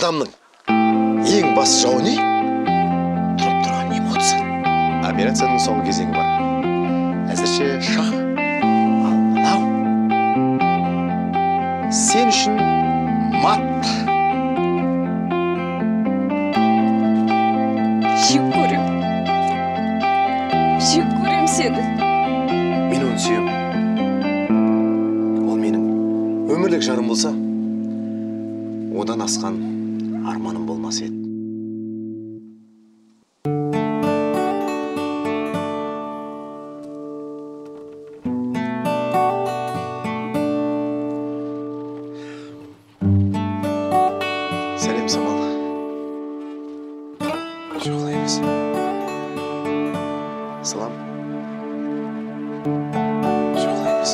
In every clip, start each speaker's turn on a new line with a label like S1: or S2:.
S1: адамның ең бас жауы не? Тұрып тұрған эмоция. Операцияның соңғы кезеңі бар. Әзірше шах. Ал мынау сен үшін мат.
S2: Жек көрем сені.
S1: Мен оны сүйем. Ол менің өмірлік жарым болса, одан асқан арманым болмас еді. Сәлем, Самал. Жоқ емес. Салам. Жоқ емес.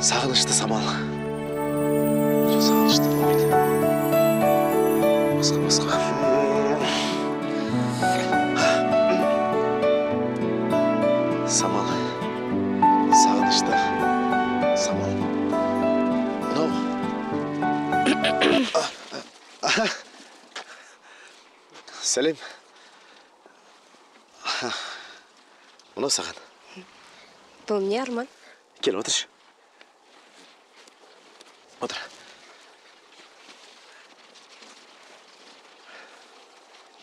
S1: Сағынышты, Самал. Жоқ, сағынышты болмайды. Басқа. Самал. Сағынышты. Самал. Мынау. Сәлем. Мынау саған.
S2: Бұл не, Арман?
S1: Кел, отыршы. Отыр.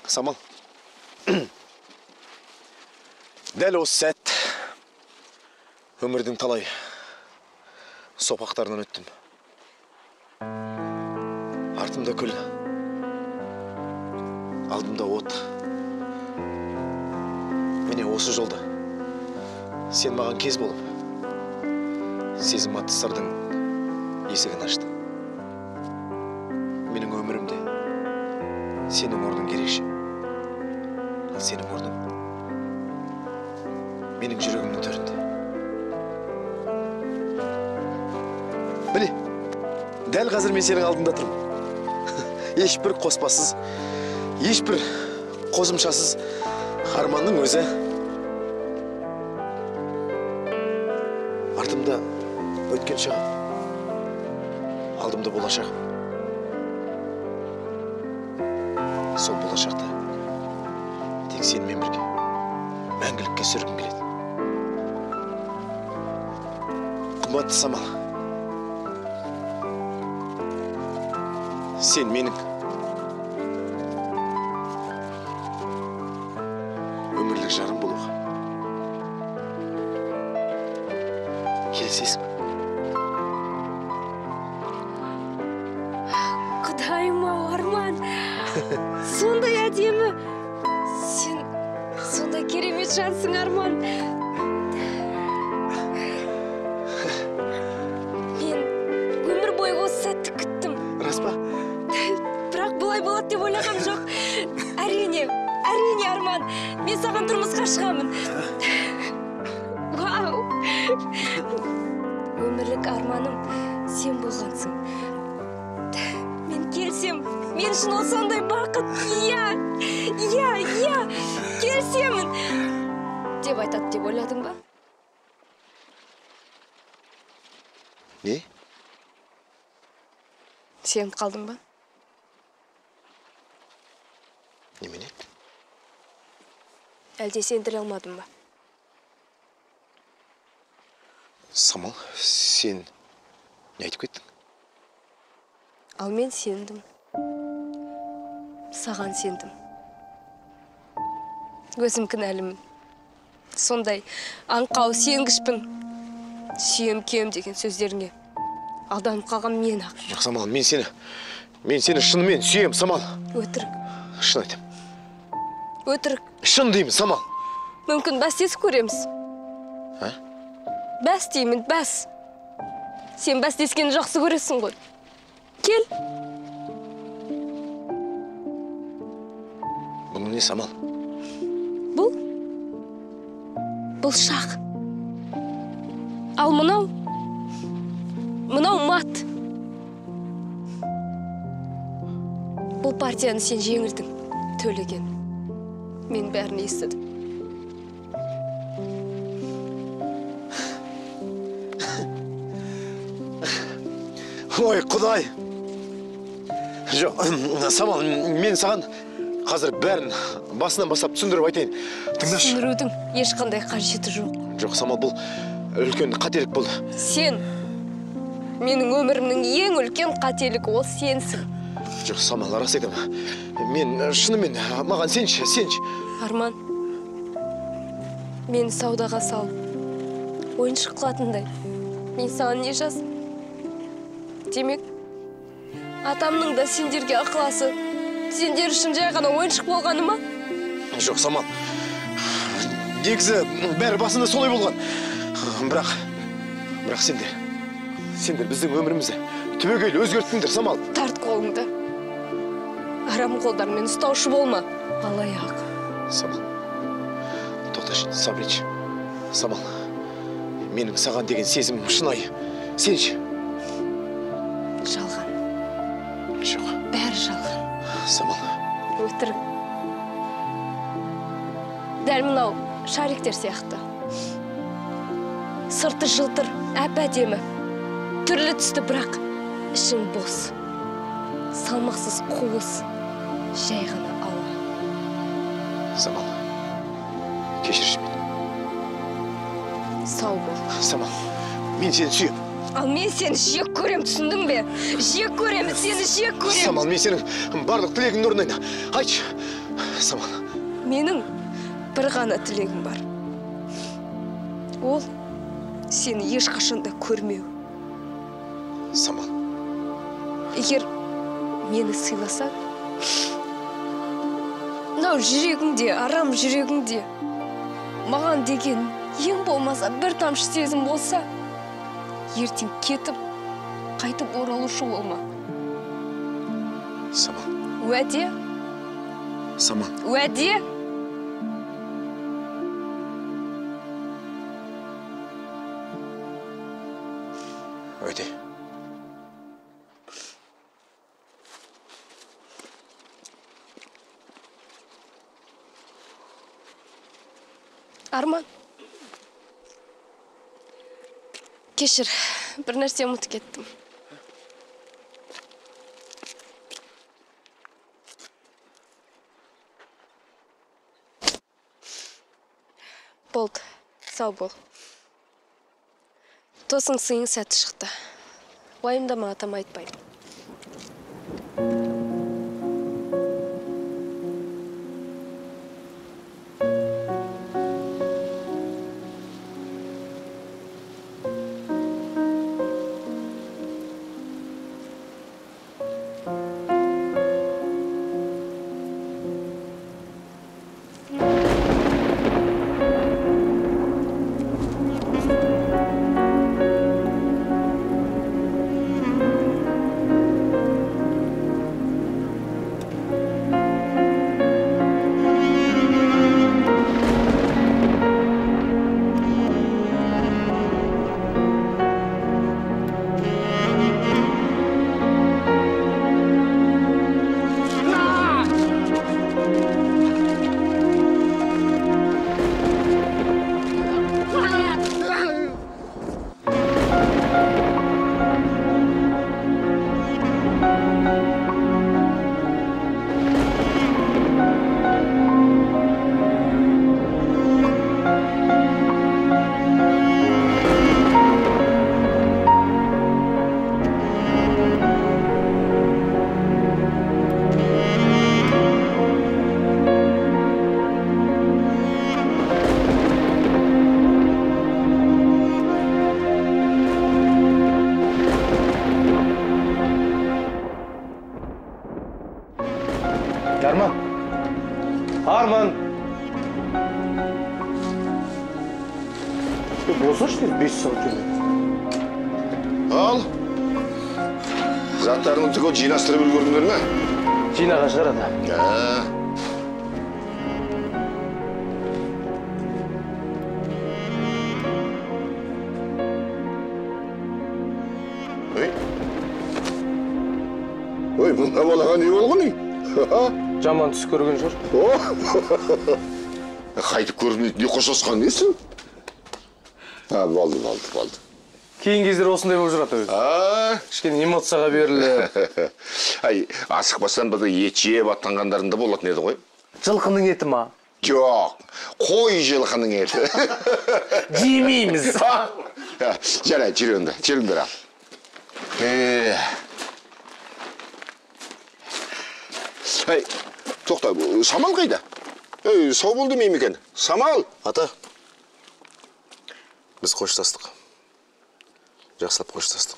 S1: Самал. Дәл осы сәт өмірдің талай сопақтарынан өттім. Артымда күл, алдымда от. Міне осы жолда сен маған кез болып, сезім атты сырдың есігін ашты. Менің өмірімде сенің орның ерекше. Ал сенің орның менің жүрегімнің төрінде. Міне, дәл қазір мен сенің алдында тұрмын. Ешбір қоспасыз, ешбір қосымшасыз арманның өзі. Артымда өткен шағым, алдымда болашағым. Сол болашақта тек сенімен бірге мәңгілікке сүргім келеді. Қымбатты Самал, сен менің өмірлік жарым болуға келісесің.
S2: Құдайым-ау, Арман. Сондай әдемі. Сен сондай керемет жансың, Арман. Мен өмір бойы осы сәтті күттім.
S1: Рас па?
S2: Бірақ бұлай болады деп ойлағам жоқ. Әрине, Арман. Мен саған тұрмысқа шығамын. Вау! Өмірлік арманым сен болғансың. Мен келсем, мен үшін ол сондай бақыт. Иә, келсемін. Деп айтады деп ойладың ба?
S1: Не?
S2: Сеніп қалдың ба?
S1: Немене?
S2: Әлде сендіре алмадың ба?
S1: Самал, сен не айтып кеттің?
S2: Ал мен сендім. Саған сендім. Өзім кінәлімін. Сондай аңқау сенгішпін. Сүйем кем деген сөздеріңе алданып қалған мен ақ.
S1: Жоқ, Самал, мен сені шынымен сүйем, Самал.
S2: Өтірік.
S1: Шын айтам.
S2: Өтірік.
S1: Шын деймін, Самал.
S2: Мүмкін бәстесіп көреміз. Бәс деймін, бәс. Сен бәстескені жақсы көресің ғой. Кел.
S1: Бұның не, Самал?
S2: Бұл шақ. Ал мынау мат. Бұл партияны сен жеңілдің, Төлеген. Мен бәрін естідім.
S1: Ой, Құдай! Жоқ, Самал, мен саған қазір бәрін басынан бастап түсіндіріп айтайын. Тыңдашы.
S2: Түсіндірудің ешқандай қажеті жоқ.
S1: Жоқ, Самал, бұл үлкен қателік бұл.
S2: Сен, менің өмірімнің ең үлкен қателігі ол сенсің.
S1: Жоқ, Самал, рас айтамын. Мен шынымен, маған сенші.
S2: Арман, мені саудаға сал. Ойыншық қылатындай. Мен саған не жаздым? Демек, атамның да сендерге ықыласы, сендер үшін жай ғана ойыншық болғаны ма?
S1: Жоқ, Самал. Негізі бәрі басында солай болған. Бірақ сендер біздің өмірімізді түбегейлі өзгерттіңдер, Самал.
S2: Тарт қолыңды. Арам қолдармен ұстаушы болма. Алаяқ.
S1: Самал, тоқташы, сабыршы. Самал, менің саған деген сезімім шынайы. Сенші?
S2: Жалған.
S1: Жоқ.
S2: Бәрі жалған.
S1: Самал.
S2: Өтірік. Дәл мынау шариктер сияқты. Сырты жылтыр, әп-әдемі. Түрлі түсті, бірақ ішің бос. Салмақсыз қуыс. Жай ғана ауа.
S1: Самал, кешірші мені.
S2: Сау бол.
S1: Самал, мен сені сүйем.
S2: Ал мен сені жек көрем, түсіндің бе? Жек көрем, сені жек көрем.
S1: Самал, мен сенің барлық тілегіңді орындайын. Айтшы, Самал.
S2: Менің бір ғана тілегім бар. Ол сені ешқашанда көрмеу.
S1: Самал.
S2: Егер мені сыйласаң, мынау жүрегіңде, арам жүрегіңде маған деген ең болмаса бір тамшы сезім болса, ертең кетіп, қайтып оралушы болма.
S1: Самал.
S2: Уәде?
S1: Самал.
S2: Уәде?
S1: Уәде.
S2: Арман. Кешір, бір нәрсе ұмытып кеттім. Болды, сау бол. Тосың сыйың сәті шықты. Уайымдама, атам айтпайды.
S1: Арман! Болсашы деп 5 сағат келмеді.
S3: Ал! Заттарыңды түгел жинастырып үлгердіңдер ме?
S1: Жинаған шығар ата.
S3: Ой, мұнда балаға не болған үй?
S4: Жаман түс көрген жер.
S3: Қайтып көрмейді, не қоштасқан несің? Болды.
S4: Кейін кездер осындай болып жүрады өзі. Кішкене эмоцияға беріліп.
S3: Асықпастан бірді ет жеп аттанғандарында болатын еді ғой.
S4: Жылқының еті ма?
S3: Жоқ, қой жылқының еті.
S4: Жемейміз.
S3: Жарай, жүріңдер ал. Тоқта, Самал қайда? Сау болды ме екен? Самал!
S1: Ата, біз қоштастық. Жақсылап қоштастық.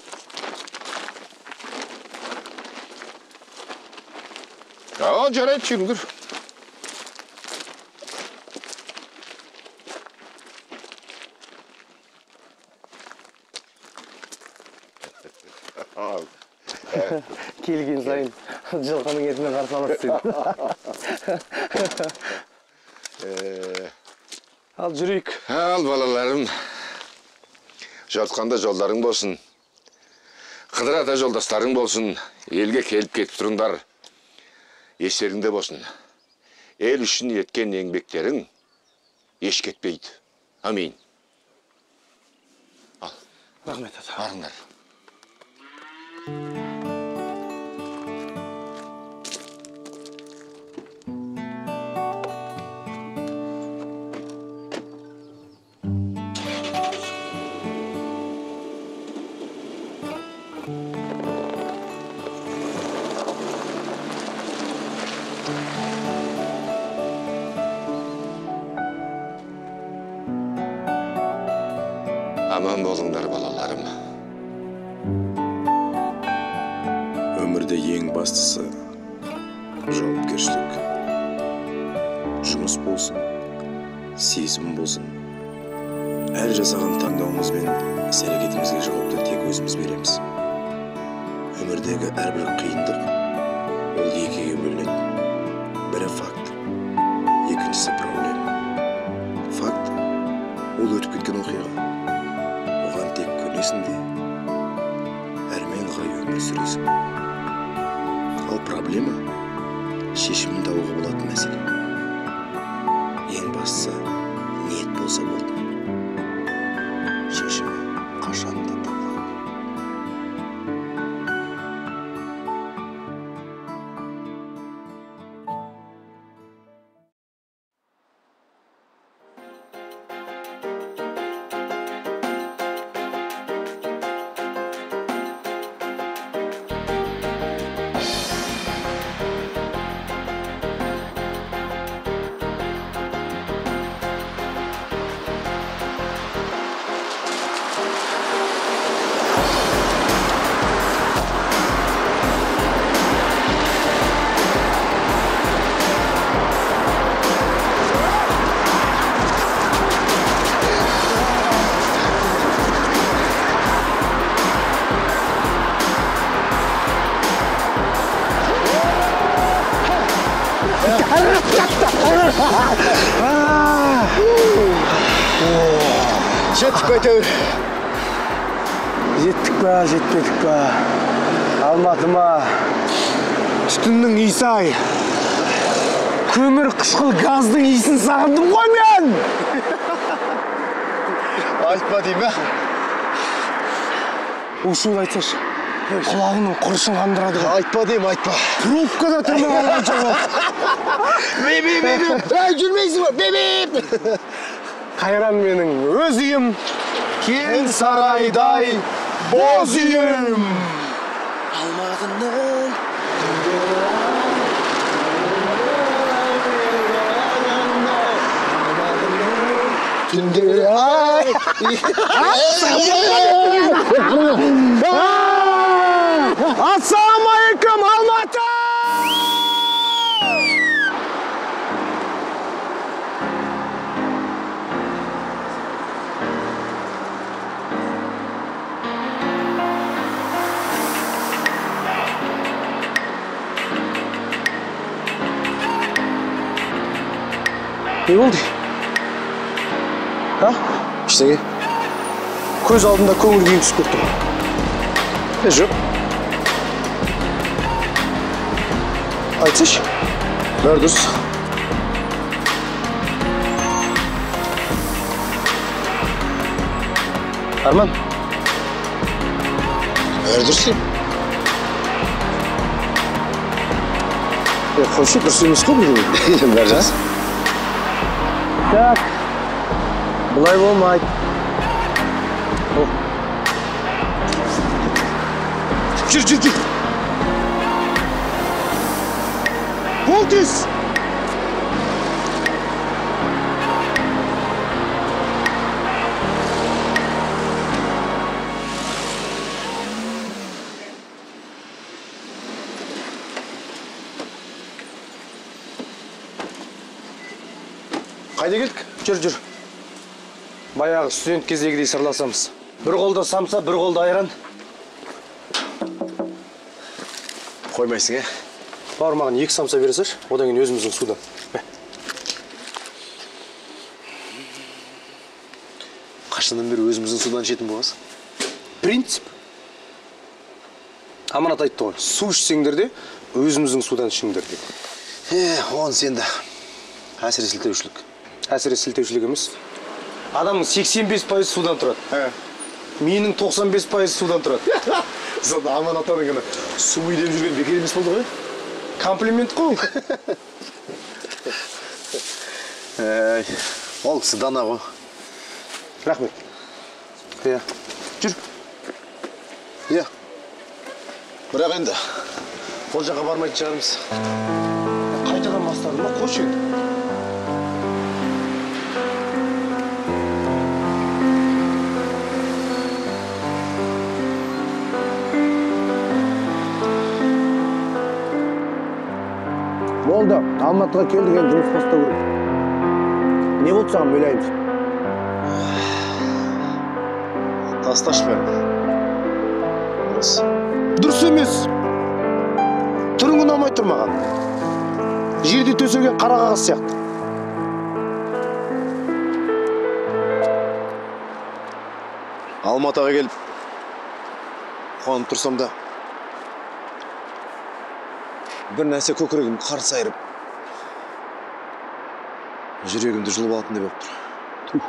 S3: Жарайды, жүріңдер.
S4: Келген сайын жылқының етімен қарсы алады сен. Ал жүрейік.
S3: Ал балаларым, жатқанда жолдарың болсын. Қыдыр ата жолдастарың болсын. Елге келіп кетіп тұрыңдар. Естеріңде болсын. Ел үшін еткен еңбектерің еш кетпейді. Амин. Ал.
S4: Рахмет ата.
S3: Барыңдар. Аман болыңдар, балаларым.
S1: Өмірде ең бастысы жауапкершілік. Жұмыс болсын, сезім болсын. Әр жасаған таңдауымыз бен іс-әрекетімізге жауапты тек өзіміз береміз. Өмірдегі әрбір қиындық ол екіге бөлінеді. Бірі факт, екіншісі проблема. Факт ол өтіп кеткен оқиға. Оған тек көнесің де әрмен ғай өмір сүресің. Ал проблема шешімін табуға болатын мәселе. Ең бастысы ниет болса болды. Шешімі қашан да табылады. Жеттік бәйтеуір.
S4: Жеттік па, жетпедік па. Алматыма түтіннің иісі ай. Көмір қышқыл газдың иісін сағындым ғой мен!
S1: Айтпа деймі?
S4: Ушуды айтсашы. Құлағының құрышын қандырады ғой.
S1: Айтпа деймі, айтпа.
S4: Трубкада тұрмай алғанша ғой.
S1: Беп. Жүрмейсің ба? Беп.
S4: Қайран менің өз үйім,
S1: Кен сарайдай боз үйім.
S4: Алматының
S1: түндері ай.
S4: Ассалаумағалейкум, Алматы! Не болды?
S1: Ештеңе?
S4: Көз алдында көңіл күйім түсіп кетті.
S1: Жоқ.
S4: Айтсайшы.
S1: Бәрі дұрыс.
S4: Арман.
S1: Бәрі дұрыс деймін.
S4: Қойшы, дұрыс емес қой бұл.
S1: Бәрі жақсы.
S4: Так. Бұлай болмайды.
S1: Жүр. Бол тез.
S4: Қайда келдік? Жүр. Баяғы студент кездегідей сырласамыз. Бір қолда самса, бір қолда айран.
S1: Қоймайсың,
S4: Бауыр маған 2 самса бересеш, одан кейін өзіміздің судан.
S1: Қашаннан бері өзіміздің судан ішетін боласың?
S4: Принцип. Аманат айтты ғой, су ішсеңдер де өзіміздің судан ішіңдер деп.
S1: Он сенді. Әсіре сілтеушілік.
S4: Әсіре сілтеушілік емес. Адамның 85% судан тұрады. Менің 95% судан тұрады.
S1: Сонда Аманат атаның су үйден жүрген бекер емес болды ғой?
S4: Комплимент қой.
S1: Ол кісі дана ғой.
S4: Рахмет. Жүр.
S1: Бірақ енді.
S4: Ол жаққа бармайтын шығармыз. Қайтадан бастадым ма? Қош енді. Болды, Алматыға келдік, енді жұмыс бастау керек. Не болды саған, ойлаймыз?
S1: Тасташ бәрі.
S4: Дұрыс емес. Түрің ұнамай тұр маған. Жерде төселген қара қағаз сияқты.
S1: Алматыға келіп қуанып тұрсам да бір нәрсе көкірегім қарс айырып жүрегімді жұлып алатындай болып тұр.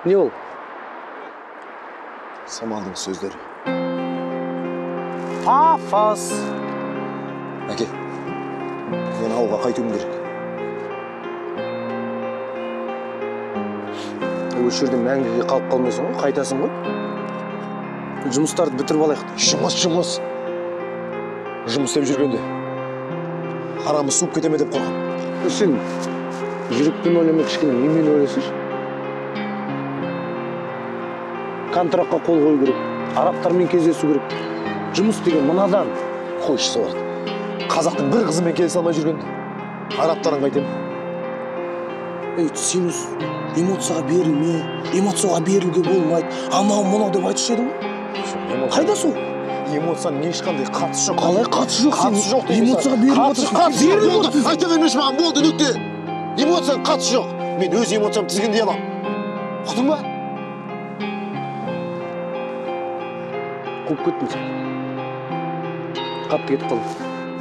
S4: Не ол?
S1: Самалдың сөздері.
S4: Пафос.
S1: Әке, мен ауылға қайтуым керек.
S4: Осы жерде мәңгіге қалып қалмайсың ғой, қайтасың ғой. Жұмыстарды бітіріп алайық.
S1: Жұмыс. Жұмыс істеп жүргенде арамыз суып кете ме деп қорқам.
S4: Сен жүрекпен ойлама, кішкене немен ойласайшы. Контрактқа қол қою керек, арабтармен кездесу керек. Жұмыс деген мынадан.
S1: Қойшы соғарды. Қазақтың бір қызымен келісе алмай жүргенде арабтарын қайтем.
S4: Сен эмоцияға берілме, эмоцияға берілге болмайды. Анау-мынау деп айтыш едің ғой. Қайда сол?
S1: Эмоцияның ешқандай қатысы жоқ.
S4: Қалай қатысы жоқ?
S1: Қатысы жоқ деймін.
S4: Эмоцияға беріліп отырсың.
S1: Айта бермеші маған, болды, нүкте. Эмоцияның қатысы жоқ. Мен өз эмоциямды тізгіндей аламын. Ұқтың ба?
S4: Қуып кеттің сен. Қатты кетіп қалдың.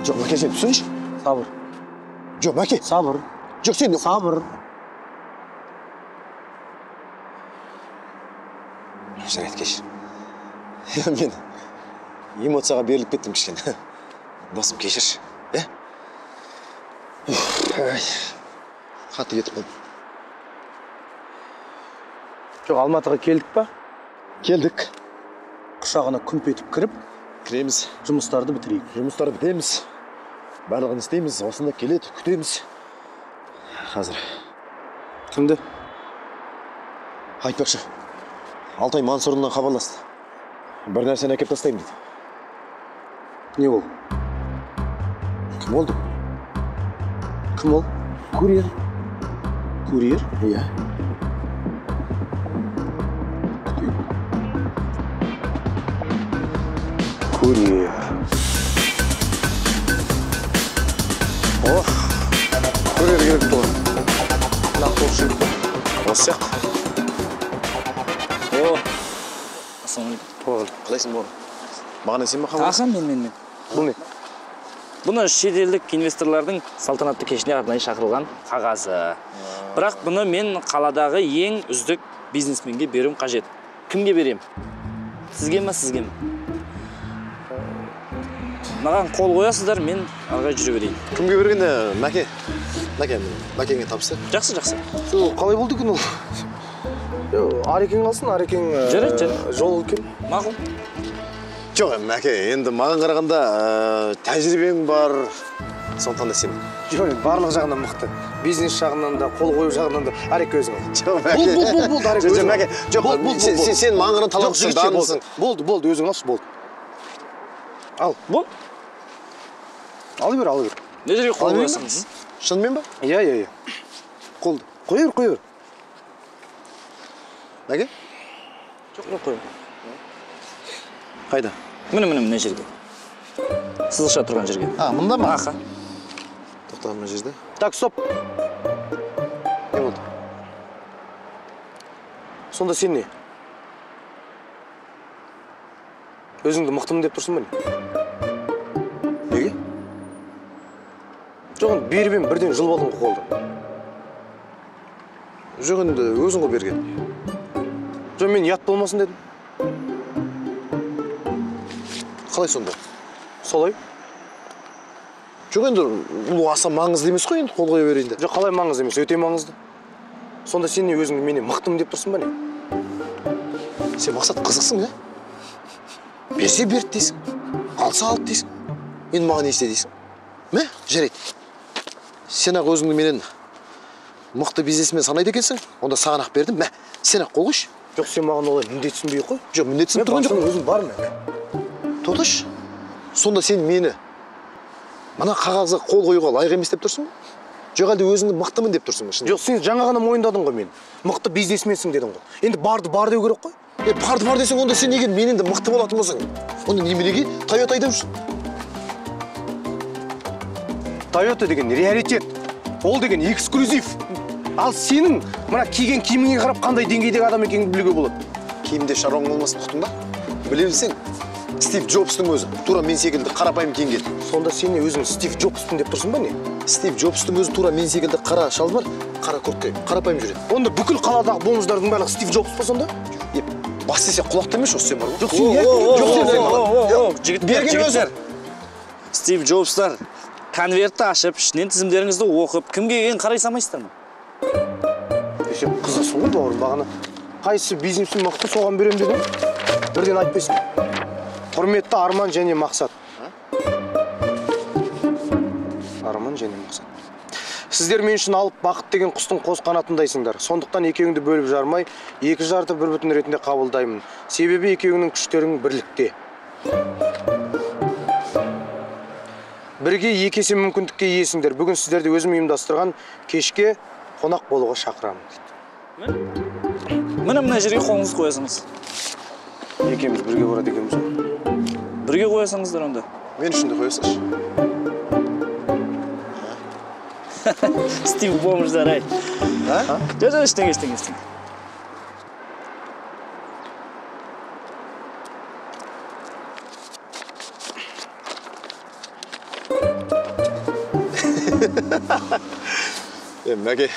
S1: Жоқ, Мәке, сен түсінші.
S4: Сабыр.
S1: Жоқ, Мәке.
S4: Сабыр.
S1: Жоқ, сен...
S4: Сабыр.
S1: Жарайды, кешір. Мен эмоцияға беріліп кеттім кішкене. Досым, кешірші. Қатты кетіп қалдым.
S4: Жоқ, Алматыға келдік па?
S1: Келдік.
S4: Құшағына күмп етіп кіріп,
S1: Кіреміз.
S4: жұмыстарды бітірейік.
S1: Жұмыстарды бітеміз. Барлығын істейміз. Осында келеді, күтеміз. Қазір.
S4: Кімді?
S1: Айтпақшы. Алтай Мансұрынан хабарласты. Бір нәрсені әкеп тастаймын дейді.
S4: Не ол?
S1: Кім oldu?
S4: Кім ол?
S1: Курьер.
S4: Курьер?
S1: Иә.
S4: Курьер.
S1: Ох, курьер керек тұр. Нақты осы жігіт. Осы сияқты.
S5: Ассалаумағалейкум.
S1: Қалайсың бауырым? Маған сен ме хабар?
S5: Тағам мен.
S4: Бұл не?
S5: Бұны шетелдік инвесторлардың салтанатты кешіне арнайы шақырылған қағазы. Бірақ бұны мен қаладағы ең үздік бизнесменге беруім қажет. Кімге берем? Сізге ме, сізге ме? Маған қол қоясыздар, мен алға жүре берейін.
S1: Кімге бергенде Мәке? Мәкеңе тапсыр.
S5: Жақсы.
S4: Қалай болды екен ол? Арекең қалсын, Арекең
S5: Жарайды.
S4: жол екен.
S5: Мақұл.
S1: Жоқ, Мәке, енді маған қарағанда тәжірибең бар. Сондықтан да сен.
S4: Жоқ, барлық жағынан мықты. Бизнес жағынан да, қол қою жағынан да Арек өзің ал.
S1: Жоқ, Мәке.
S4: Болды, Арек өзің.
S1: Мәке, жоқ, сен маған қарағанда талапсың, дарынсың.
S4: Болды, өзің алшы, болды. Ал.
S5: Бұл?
S4: Алы бер.
S5: Не жерге қол қоясыңыз?
S1: Шынымен ба?
S4: Иә. Қолды. Қой бер.
S1: Мәке?
S5: Жоқ, қой.
S1: Қайда?
S5: Міне жерге. Сызықша тұрған жерге.
S1: Мұнда ма?
S5: Аха.
S1: Тоқта, мына жерде.
S4: Так, стоп.
S1: Не болды?
S4: Сонда сен не? Өзіңді мықтымын деп тұрсың ба не?
S1: Неге?
S4: Жоқ, беріп ем, бірден жұлып алдың қолды.
S1: Жоқ, енді өзің ғой берген.
S4: Жоқ, мен ұят болмасын дедім.
S1: Қалай сонда?
S4: Солай.
S1: Жоқ, енді бұл аса маңызды емес қой, енді қол қоя берейін де.
S4: Жоқ, қалай маңызды емес, өте маңызды. Сонда сен не өзіңді менен мықтымын деп тұрсың ба не?
S1: Сен мақсат қызықсың, не? Берсе берді дейсің, алса алды дейсің. Енді маған не істе дейсің? Мә, жарайды. Сен ақ өзіңді менен мықты бизнесмен санайды екенсің, онда саған ақ бердім. Мә, сен ақ қол қойшы.
S4: Жоқ, сен маған олай міндетсінбей қой.
S1: Жоқ, міндетсініп тұрған жоқ.
S4: Өзім бар ма?
S1: Тотыш, сонда сен мені мына қағазға қол қоюға лайық емес деп тұрсың ба? Жоқ, әлде өзіңді мықтымын деп тұрсың ба?
S4: Жоқ, сен жаңа ғана мойындадың ғой мен. Мықты бизнесменсің дедің ғой. Енді барды бар деу керек қой.
S1: Барды бар десең, онда сен неге менен де мықты болатын болсаң? Онда неменеге Toyota айдап жүрсің?
S4: Toyota деген реалитет. Ол деген эксклюзив. Ал сенің мына киген киіміңе қарап қандай деңгейдегі адам екеніңді білуге болады.
S1: Киімде шаруаң болмасын, ұқтың ба? Біле білсең, Стив Джобстың өзі тура мен секілді қарапайым киінген.
S4: Сонда сен өзің Стив Джобспын деп тұрсың ба не?
S1: Стив Джобстың өзі тура мен секілді қара шалбар, қара куртка, қарапайым жүреді.
S4: Онда бүкіл қаладағы бомждардың барлығы Стив Джобс па сонда?
S1: Бас десе құлақты емес осы сен бар ғой.
S4: Жоқ, сен
S5: Жігіттер. Стив Джобстар конвертті ашып, ішінен тізімдеріңізді оқып, кімге ең қарай самайсыздар ма?
S4: Сен қызықсың ғой бауырым, бағана қайсы бизнесім мықты соған берем дедің? Бірден айтпайсың. Құрметті Арман және Мақсат. Арман және Мақсат. Сіздер мен үшін алып бақыт деген құстың қос қанатындайсыңдар. Сондықтан екеуіңді бөліп жармай, екі жарты бір бүтін ретінде қабылдаймын. Себебі екеуіңнің күштерің бірлікте. Бірге екі есе мүмкіндікке иесіңдер. Бүгін сіздерді өзім ұйымдастырған кешке қонақ болуға шақырамын.
S5: Мына жерге қолыңызды қоясыңыз.
S4: Екеуміз бірге барады екенбіз ғой.
S5: Бірге қоясыңыздар онда.
S1: Мен үшін де қоясыңшы.
S5: Стив бомждар, ай. Жоқ, ештеңе.
S1: Мәке,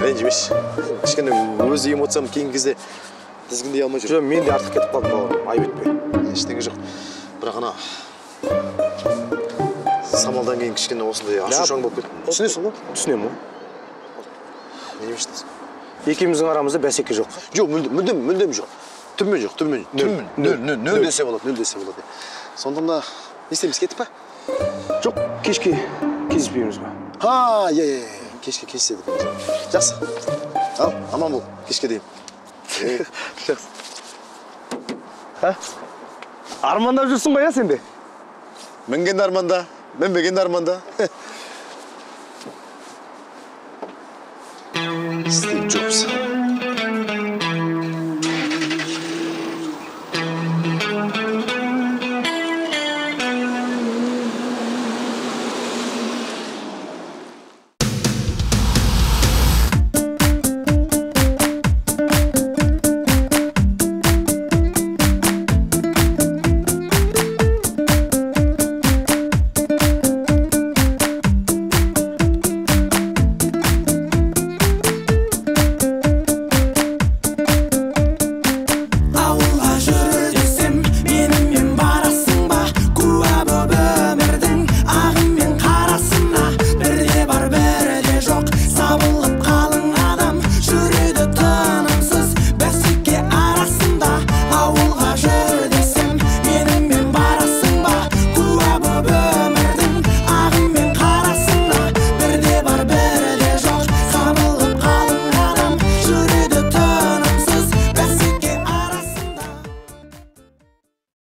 S1: ренжімеш. Кішкене өзі эмоциям кейінгі кезде тізгіндей алмай жүр.
S4: Жоқ, мен де артық кетіп қалдым бауырым, айып етпе.
S1: Ештеңе жоқ. Бірақ ана самалдан кейін кішкене осындай ашушаң болып кетті. Түсінесің ғой?
S4: Түсінемін ғой.
S1: Не емес дейсің?
S4: Екеуміздің арамызда бәсеке жоқ.
S1: Жоқ, мүлдем жоқ. Түбмен жоқ, түбмен. Нөл десе болады. Сондықтан да не істейміз, кетіп па?
S4: Жоқ, кешке кездеспейміз ба?
S1: Иә. Кешке кездеседі. Жақсы. Ал, аман бол, кешке дейін.
S4: Жақсы. Армандап жүрсің ғой, сен де?
S1: Мінген арманда, мінбеген арманда. Стив